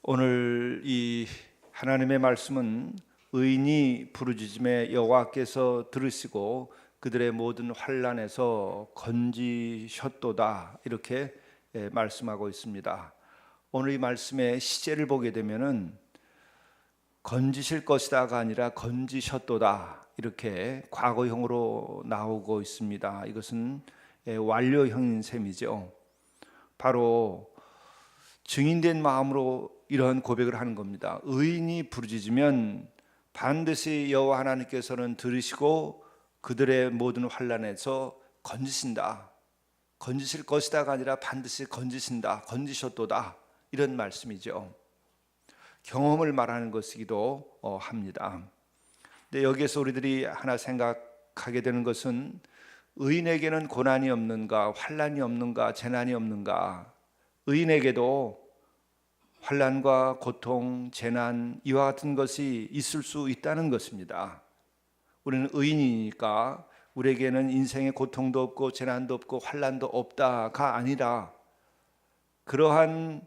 오늘 이 하나님의 말씀은 의인이 부르짖음에 여호와께서 들으시고 그들의 모든 환난에서 건지셨도다, 이렇게 말씀하고 있습니다. 오늘 이 말씀의 시제를 보게 되면은 건지실 것이다가 아니라 건지셨도다, 이렇게 과거형으로 나오고 있습니다. 이것은 완료형인 셈이죠. 바로 증인된 마음으로 이러한 고백을 하는 겁니다. 의인이 부르짖으면 반드시 여호와 하나님께서는 들으시고 그들의 모든 환난에서 건지신다. 건지실 것이다가 아니라 반드시 건지신다, 건지셨도다, 이런 말씀이죠. 경험을 말하는 것이기도 합니다. 근데 여기에서 우리들이 하나 생각하게 되는 것은, 의인에게는 고난이 없는가, 환난이 없는가, 재난이 없는가? 의인에게도 환난과 고통, 재난, 이와 같은 것이 있을 수 있다는 것입니다. 우리는 의인이니까 우리에게는 인생의 고통도 없고 재난도 없고 환난도 없다가 아니라, 그러한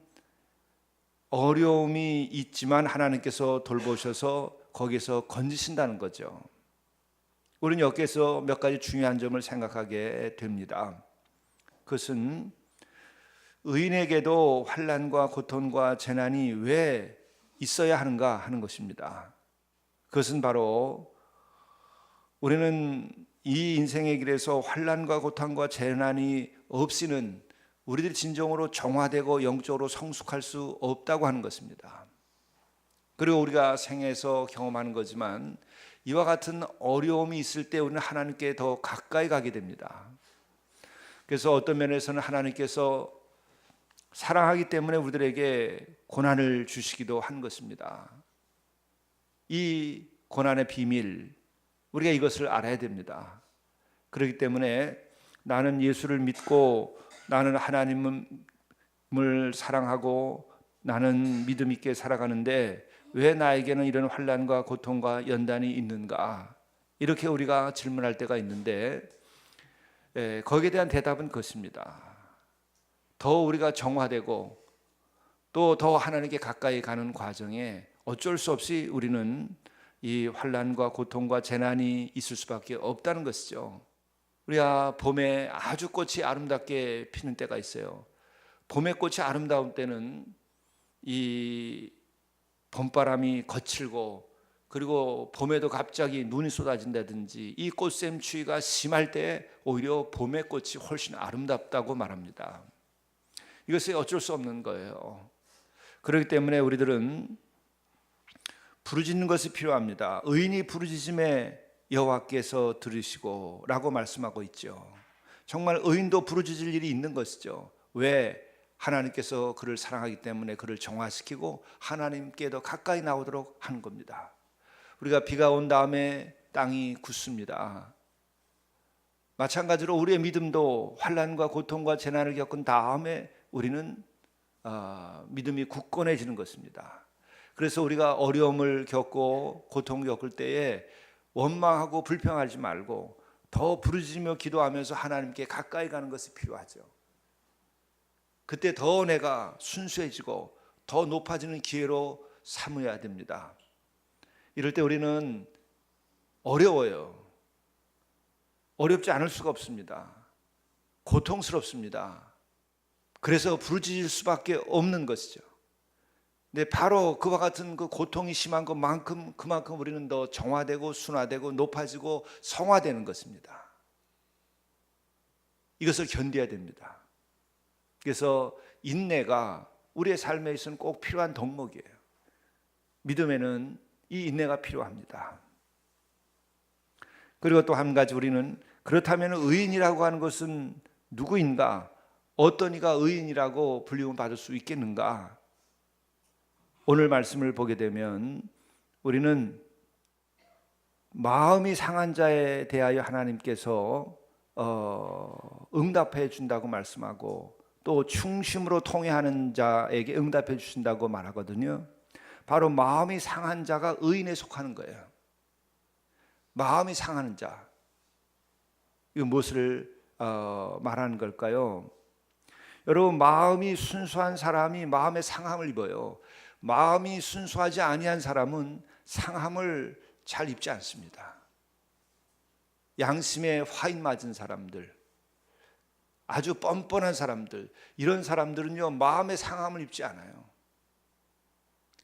어려움이 있지만 하나님께서 돌보셔서 거기서 건지신다는 거죠. 우리는 여기에서 몇 가지 중요한 점을 생각하게 됩니다. 그것은 의인에게도 환난과 고통과 재난이 왜 있어야 하는가 하는 것입니다. 그것은 바로 우리는 이 인생의 길에서 환난과 고통과 재난이 없이는 우리들이 진정으로 정화되고 영적으로 성숙할 수 없다고 하는 것입니다. 그리고 우리가 생애에서 경험하는 거지만, 이와 같은 어려움이 있을 때 우리는 하나님께 더 가까이 가게 됩니다. 그래서 어떤 면에서는 하나님께서 사랑하기 때문에 우리들에게 고난을 주시기도 한 것입니다. 이 고난의 비밀, 우리가 이것을 알아야 됩니다. 그렇기 때문에 나는 예수를 믿고 나는 하나님을 사랑하고 나는 믿음 있게 살아가는데 왜 나에게는 이런 환난과 고통과 연단이 있는가, 이렇게 우리가 질문할 때가 있는데, 거기에 대한 대답은 그것입니다. 더 우리가 정화되고 또 더 하나님께 가까이 가는 과정에 어쩔 수 없이 우리는 이 환난과 고통과 재난이 있을 수밖에 없다는 것이죠. 우리가 봄에 아주 꽃이 아름답게 피는 때가 있어요. 봄의 꽃이 아름다운 때는 이 봄바람이 거칠고, 그리고 봄에도 갑자기 눈이 쏟아진다든지 이 꽃샘 추위가 심할 때 오히려 봄의 꽃이 훨씬 아름답다고 말합니다. 이것이 어쩔 수 없는 거예요. 그렇기 때문에 우리들은 부르짖는 것이 필요합니다. 의인이 부르짖음에 여호와께서 들으시고 라고 말씀하고 있죠. 정말 의인도 부르짖을 일이 있는 것이죠. 왜? 하나님께서 그를 사랑하기 때문에 그를 정화시키고 하나님께 더 가까이 나오도록 하는 겁니다. 우리가 비가 온 다음에 땅이 굳습니다. 마찬가지로 우리의 믿음도 환난과 고통과 재난을 겪은 다음에 우리는 믿음이 굳건해지는 것입니다. 그래서 우리가 어려움을 겪고 고통을 겪을 때에 원망하고 불평하지 말고 더 부르짖으며 기도하면서 하나님께 가까이 가는 것이 필요하죠. 그때 더 내가 순수해지고 더 높아지는 기회로 삼어야 됩니다. 이럴 때 우리는 어려워요. 어렵지 않을 수가 없습니다. 고통스럽습니다. 그래서 부르짖을 수밖에 없는 것이죠. 근데 바로 그와 같은 그 고통이 심한 것만큼 그만큼 우리는 더 정화되고 순화되고 높아지고 성화되는 것입니다. 이것을 견뎌야 됩니다. 그래서 인내가 우리의 삶에 있어서는 꼭 필요한 덕목이에요. 믿음에는 이 인내가 필요합니다. 그리고 또 한 가지, 우리는 그렇다면 의인이라고 하는 것은 누구인가? 어떤 이가 의인이라고 불림을 받을 수 있겠는가? 오늘 말씀을 보게 되면 우리는 마음이 상한 자에 대하여 하나님께서 응답해 준다고 말씀하고, 또 충심으로 통회하는 자에게 응답해 주신다고 말하거든요. 바로 마음이 상한 자가 의인에 속하는 거예요. 마음이 상하는 자, 이거 무엇을 말하는 걸까요? 여러분, 마음이 순수한 사람이 마음의 상함을 입어요. 마음이 순수하지 아니한 사람은 상함을 잘 입지 않습니다. 양심에 화인 맞은 사람들, 아주 뻔뻔한 사람들, 이런 사람들은요 마음의 상함을 입지 않아요.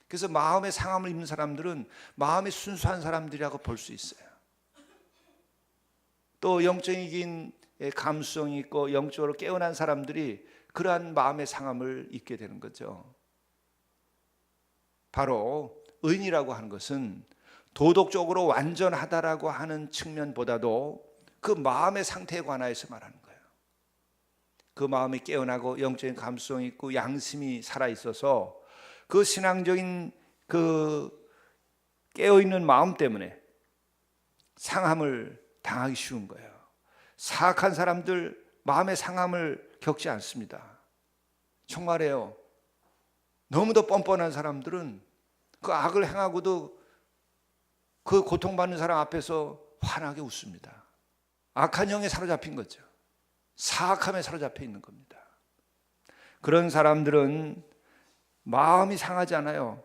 그래서 마음의 상함을 입는 사람들은 마음이 순수한 사람들이라고 볼 수 있어요. 또 영적인 감수성이 있고 영적으로 깨어난 사람들이 그러한 마음의 상함을 입게 되는 거죠. 바로 의인이라고 하는 것은 도덕적으로 완전하다라고 하는 측면보다도 그 마음의 상태에 관하여서 말하는 거예요. 그 마음이 깨어나고 영적인 감수성이 있고 양심이 살아있어서 그 신앙적인 그 깨어있는 마음 때문에 상함을 당하기 쉬운 거예요. 사악한 사람들 마음의 상함을 겪지 않습니다. 정말이에요. 너무도 뻔뻔한 사람들은 그 악을 행하고도 그 고통받는 사람 앞에서 환하게 웃습니다. 악한 영에 사로잡힌 거죠. 사악함에 사로잡혀 있는 겁니다. 그런 사람들은 마음이 상하지 않아요.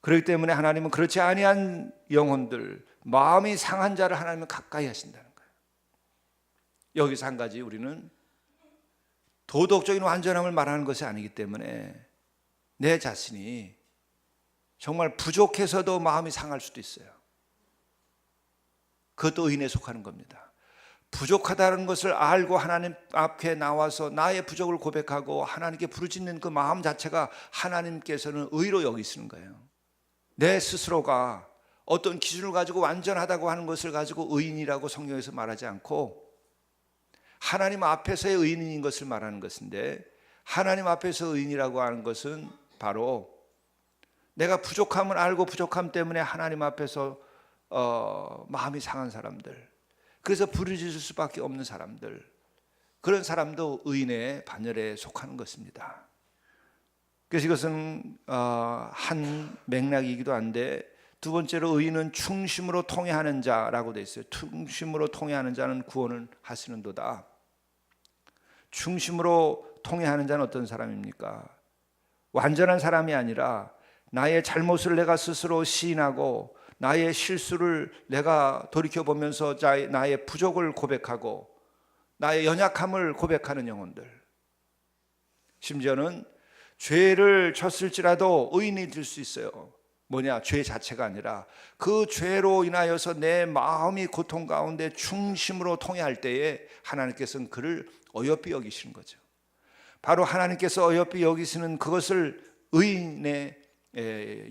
그렇기 때문에 하나님은 그렇지 아니한 영혼들, 마음이 상한 자를 하나님은 가까이 하신다는 거예요. 여기서 한 가지 우리는 도덕적인 완전함을 말하는 것이 아니기 때문에 내 자신이 정말 부족해서도 마음이 상할 수도 있어요. 그것도 의인에 속하는 겁니다. 부족하다는 것을 알고 하나님 앞에 나와서 나의 부족을 고백하고 하나님께 부르짖는 그 마음 자체가 하나님께서는 의로 여기시는 거예요. 내 스스로가 어떤 기준을 가지고 완전하다고 하는 것을 가지고 의인이라고 성경에서 말하지 않고 하나님 앞에서의 의인인 것을 말하는 것인데, 하나님 앞에서 의인이라고 하는 것은 바로 내가 부족함을 알고 부족함 때문에 하나님 앞에서 마음이 상한 사람들, 그래서 부르짖을 수밖에 없는 사람들, 그런 사람도 의인의 반열에 속하는 것입니다. 그래서 이것은 한 맥락이기도 한데, 두 번째로 의인은 충심으로 통회하는 자라고 되어 있어요. 충심으로 통회하는 자는 구원을 하시는도다. 충심으로 통회하는 자는 어떤 사람입니까? 완전한 사람이 아니라 나의 잘못을 내가 스스로 시인하고 나의 실수를 내가 돌이켜보면서 나의 부족을 고백하고 나의 연약함을 고백하는 영혼들, 심지어는 죄를 졌을지라도 의인이 될 수 있어요. 뭐냐? 죄 자체가 아니라 그 죄로 인하여서 내 마음이 고통 가운데 충심으로 통회할 때에 하나님께서는 그를 어여삐 여기시는 거죠. 바로 하나님께서 어여삐 여기시는 그것을 의인의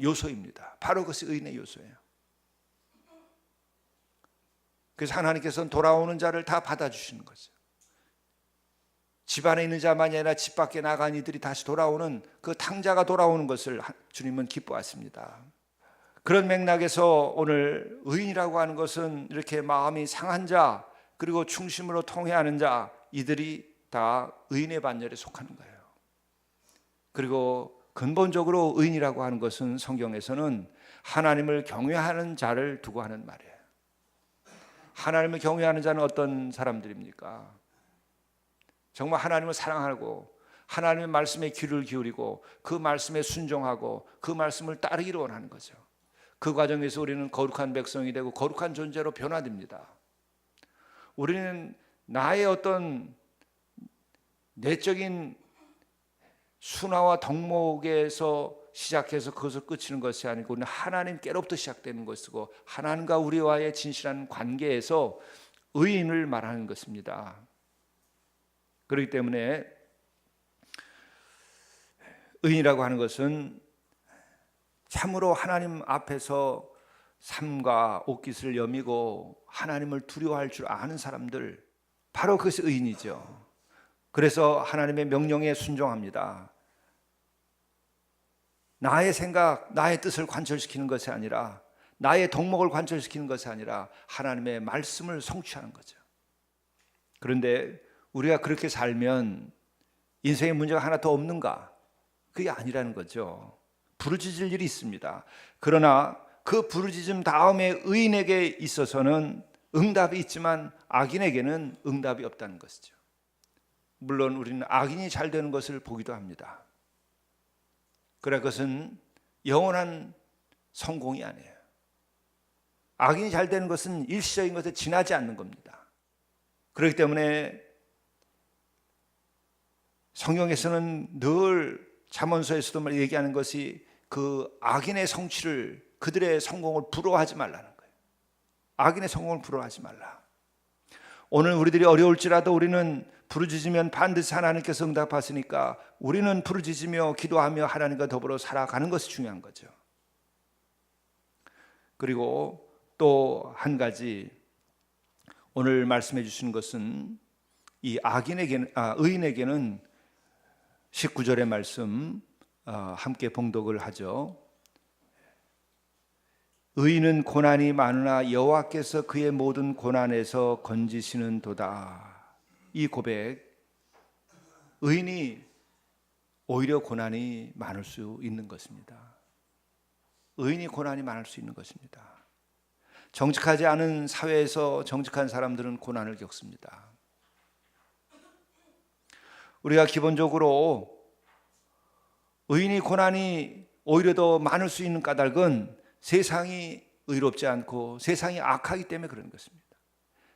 요소입니다. 바로 그것이 의인의 요소예요. 그래서 하나님께서는 돌아오는 자를 다 받아주시는 거죠. 집 안에 있는 자만이 아니라 집 밖에 나간 이들이 다시 돌아오는 그 탕자가 돌아오는 것을 주님은 기뻐하십니다. 그런 맥락에서 오늘 의인이라고 하는 것은 이렇게 마음이 상한 자, 그리고 충심으로 통회하는 자, 이들이 다 의인의 반열에 속하는 거예요. 그리고 근본적으로 의인이라고 하는 것은 성경에서는 하나님을 경외하는 자를 두고 하는 말이에요. 하나님을 경외하는 자는 어떤 사람들입니까? 정말 하나님을 사랑하고 하나님의 말씀에 귀를 기울이고 그 말씀에 순종하고 그 말씀을 따르기를 원하는 거죠. 그 과정에서 우리는 거룩한 백성이 되고 거룩한 존재로 변화됩니다. 우리는 나의 어떤 내적인 순화와 덕목에서 시작해서 그것을 끝이는 것이 아니고 우리는 하나님께로부터 시작되는 것이고 하나님과 우리와의 진실한 관계에서 의인을 말하는 것입니다. 그렇기 때문에 의인이라고 하는 것은 참으로 하나님 앞에서 삶과 옷깃을 여미고 하나님을 두려워할 줄 아는 사람들, 바로 그것이 의인이죠. 그래서 하나님의 명령에 순종합니다. 나의 생각, 나의 뜻을 관철시키는 것이 아니라, 나의 덕목을 관철시키는 것이 아니라 하나님의 말씀을 성취하는 거죠. 그런데 우리가 그렇게 살면 인생에 문제가 하나 더 없는가? 그게 아니라는 거죠. 부르짖을 일이 있습니다. 그러나 그 부르짖음 다음에 의인에게 있어서는 응답이 있지만 악인에게는 응답이 없다는 것이죠. 물론 우리는 악인이 잘 되는 것을 보기도 합니다. 그래 그것은 영원한 성공이 아니에요. 악인이 잘 되는 것은 일시적인 것에 지나지 않는 겁니다. 그렇기 때문에 성경에서는 늘 잠언서에서도 얘기하는 것이 그 악인의 성취를, 그들의 성공을 부러워하지 말라는 거예요. 악인의 성공을 부러워하지 말라. 오늘 우리들이 어려울지라도 우리는 부르짖으면 반드시 하나님께서 응답하시니까 우리는 부르짖으며 기도하며 하나님과 더불어 살아가는 것이 중요한 거죠. 그리고 또 한 가지 오늘 말씀해 주신 것은 이 의인에게는 19절의 말씀 함께 봉독을 하죠. 의인은 고난이 많으나 여호와께서 그의 모든 고난에서 건지시는 도다. 이 고백, 의인이 오히려 고난이 많을 수 있는 것입니다. 의인이 고난이 많을 수 있는 것입니다. 정직하지 않은 사회에서 정직한 사람들은 고난을 겪습니다. 우리가 기본적으로 의인이 고난이 오히려 더 많을 수 있는 까닭은 세상이 의롭지 않고 세상이 악하기 때문에 그런 것입니다.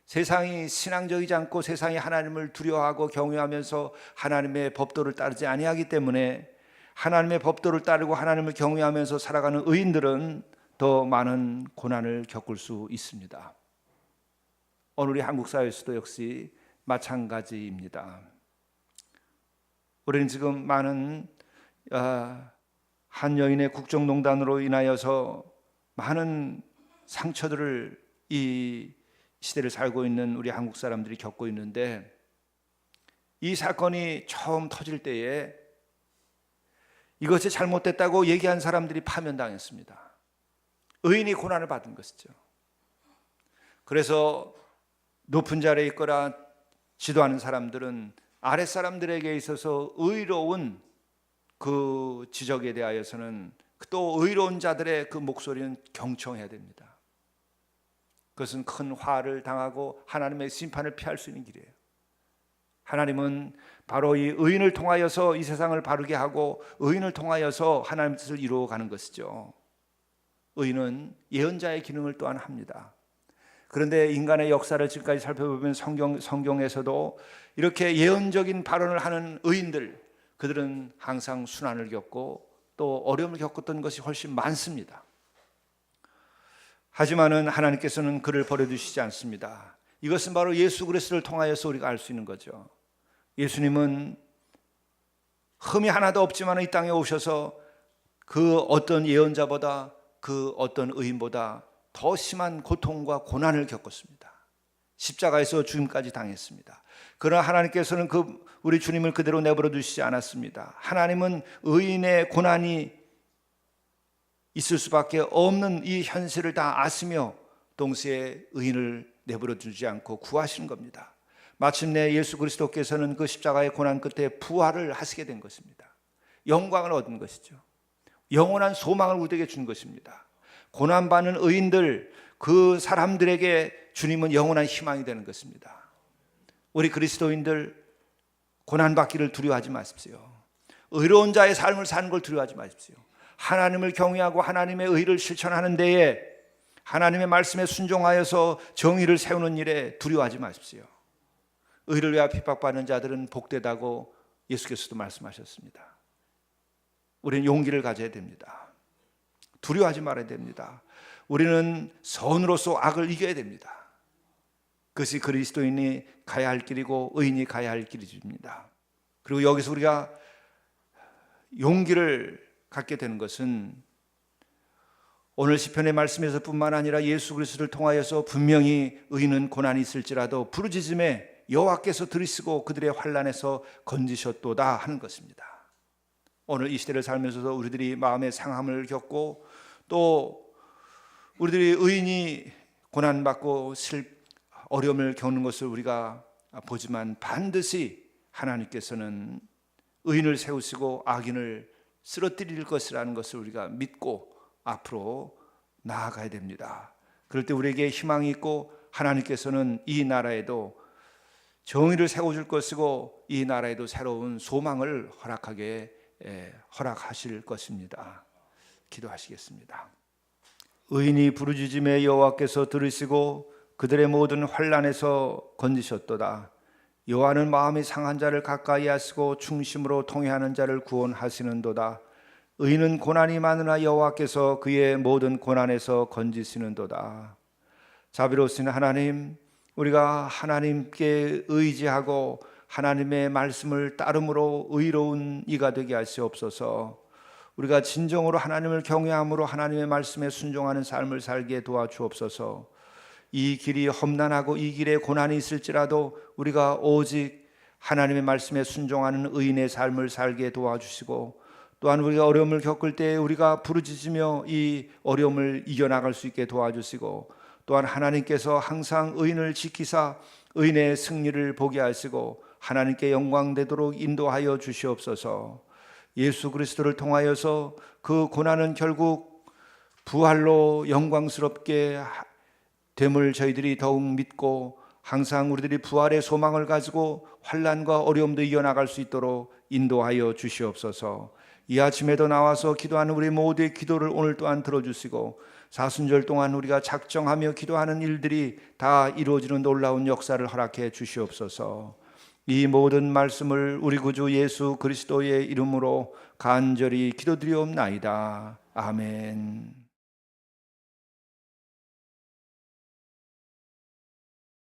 세상이 신앙적이지 않고 세상이 하나님을 두려워하고 경외하면서 하나님의 법도를 따르지 아니하기 때문에 하나님의 법도를 따르고 하나님을 경외하면서 살아가는 의인들은 더 많은 고난을 겪을 수 있습니다. 오늘 우리 한국 사회에서도 역시 마찬가지입니다. 우리는 지금 많은 한 여인의 국정농단으로 인하여서 많은 상처들을 이 시대를 살고 있는 우리 한국 사람들이 겪고 있는데, 이 사건이 처음 터질 때에 이것이 잘못됐다고 얘기한 사람들이 파면당했습니다. 의인이 고난을 받은 것이죠. 그래서 높은 자리에 있거나 지도하는 사람들은 아랫사람들에게 있어서 의로운 그 지적에 대하여서는 또 의로운 자들의 그 목소리는 경청해야 됩니다. 그것은 큰 화를 당하고 하나님의 심판을 피할 수 있는 길이에요. 하나님은 바로 이 의인을 통하여서 이 세상을 바르게 하고 의인을 통하여서 하나님의 뜻을 이루어가는 것이죠. 의인은 예언자의 기능을 또한 합니다. 그런데 인간의 역사를 지금까지 살펴보면 성경에서도 이렇게 예언적인 발언을 하는 의인들, 그들은 항상 순환을 겪고 또 어려움을 겪었던 것이 훨씬 많습니다. 하지만은 하나님께서는 그를 버려두시지 않습니다. 이것은 바로 예수 그리스도를 통하여서 우리가 알 수 있는 거죠. 예수님은 흠이 하나도 없지만 이 땅에 오셔서 그 어떤 예언자보다 그 어떤 의인보다 더 심한 고통과 고난을 겪었습니다. 십자가에서 죽임까지 당했습니다. 그러나 하나님께서는 우리 주님을 그대로 내버려 두시지 않았습니다. 하나님은 의인의 고난이 있을 수밖에 없는 이 현실을 다 아시며 동시에 의인을 내버려 두지 않고 구하시는 겁니다. 마침내 예수 그리스도께서는 그 십자가의 고난 끝에 부활을 하시게 된 것입니다. 영광을 얻은 것이죠. 영원한 소망을 우리에게 준 것입니다. 고난받는 의인들, 그 사람들에게 주님은 영원한 희망이 되는 것입니다. 우리 그리스도인들 고난받기를 두려워하지 마십시오. 의로운 자의 삶을 사는 걸 두려워하지 마십시오. 하나님을 경외하고 하나님의 의를 실천하는 데에 하나님의 말씀에 순종하여서 정의를 세우는 일에 두려워하지 마십시오. 의를 위하여 핍박받는 자들은 복되다고 예수께서도 말씀하셨습니다. 우리는 용기를 가져야 됩니다. 두려워하지 말아야 됩니다. 우리는 선으로서 악을 이겨야 됩니다. 그것이 그리스도인이 가야 할 길이고 의인이 가야 할 길입니다. 그리고 여기서 우리가 용기를 갖게 되는 것은 오늘 시편의 말씀에서 뿐만 아니라 예수 그리스도를 통하여서 분명히 의인은 고난이 있을지라도 부르짖음에 여호와께서 들으시고 그들의 환난에서 건지셨도다 하는 것입니다. 오늘 이 시대를 살면서도 우리들이 마음의 상함을 겪고 또 우리들이 의인이 고난받고 어려움을 겪는 것을 우리가 보지만 반드시 하나님께서는 의인을 세우시고 악인을 쓰러뜨릴 것이라는 것을 우리가 믿고 앞으로 나아가야 됩니다. 그럴 때 우리에게 희망이 있고 하나님께서는 이 나라에도 정의를 세워줄 것이고 이 나라에도 새로운 소망을 허락하게 허락하실 것입니다. 기도하시겠습니다. 의인이 부르짖음에 여호와께서 들으시고 그들의 모든 환난에서 건지셨도다. 여호와는 마음이 상한 자를 가까이 하시고 충심으로 통회하는 자를 구원하시는도다. 의인은 고난이 많으나 여호와께서 그의 모든 고난에서 건지시는도다. 자비로우신 하나님, 우리가 하나님께 의지하고 하나님의 말씀을 따름으로 의로운 이가 되게 하시옵소서. 우리가 진정으로 하나님을 경외함으로 하나님의 말씀에 순종하는 삶을 살게 도와주옵소서. 이 길이 험난하고 이 길에 고난이 있을지라도 우리가 오직 하나님의 말씀에 순종하는 의인의 삶을 살게 도와주시고, 또한 우리가 어려움을 겪을 때 우리가 부르짖으며 이 어려움을 이겨나갈 수 있게 도와주시고, 또한 하나님께서 항상 의인을 지키사 의인의 승리를 보게 하시고 하나님께 영광되도록 인도하여 주시옵소서. 예수 그리스도를 통하여서 그 고난은 결국 부활로 영광스럽게 됨을 저희들이 더욱 믿고, 항상 우리들이 부활의 소망을 가지고 환난과 어려움도 이겨나갈 수 있도록 인도하여 주시옵소서. 이 아침에도 나와서 기도하는 우리 모두의 기도를 오늘 또한 들어주시고, 사순절 동안 우리가 작정하며 기도하는 일들이 다 이루어지는 놀라운 역사를 허락해 주시옵소서. 이 모든 말씀을 우리 구주 예수 그리스도의 이름으로 간절히 기도드리옵나이다. 아멘.